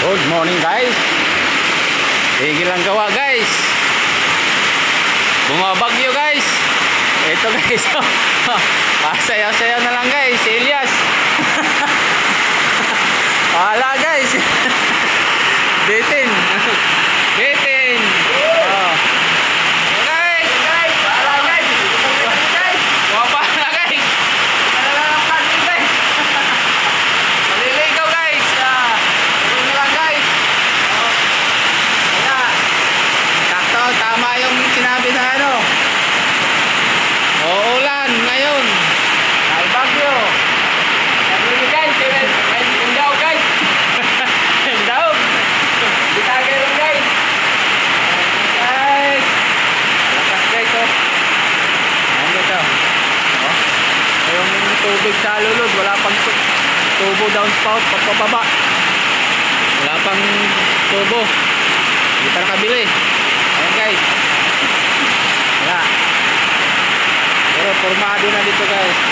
Good morning guys. Tigil ang gawa guys. Bumabagyo guys. Ito guys. Pasayaw-sayaw na lang guys. Si Elias. Wala guys. Bitin. Bitin. Oh. Guys. Guys. Wala guys. Wapa na guys. Wala lang plastic guys. Maliligaw guys. Ito na lang guys. Wala. Sakto. Tama yung sinabi sa ano. Uulan ngayon. Ay bagyo. Sabi guys. Indaw guys. Indaw. Bitagay lang guys. Guys. Lakas guys oh. Ayan ito. Oh. Yung tubig sa lulod. Wala pang tubo downspout. Pagpapaba. Wala pang tubo. Hindi pa nakabili. Ayan guys. Wala. Pero formado na dito guys.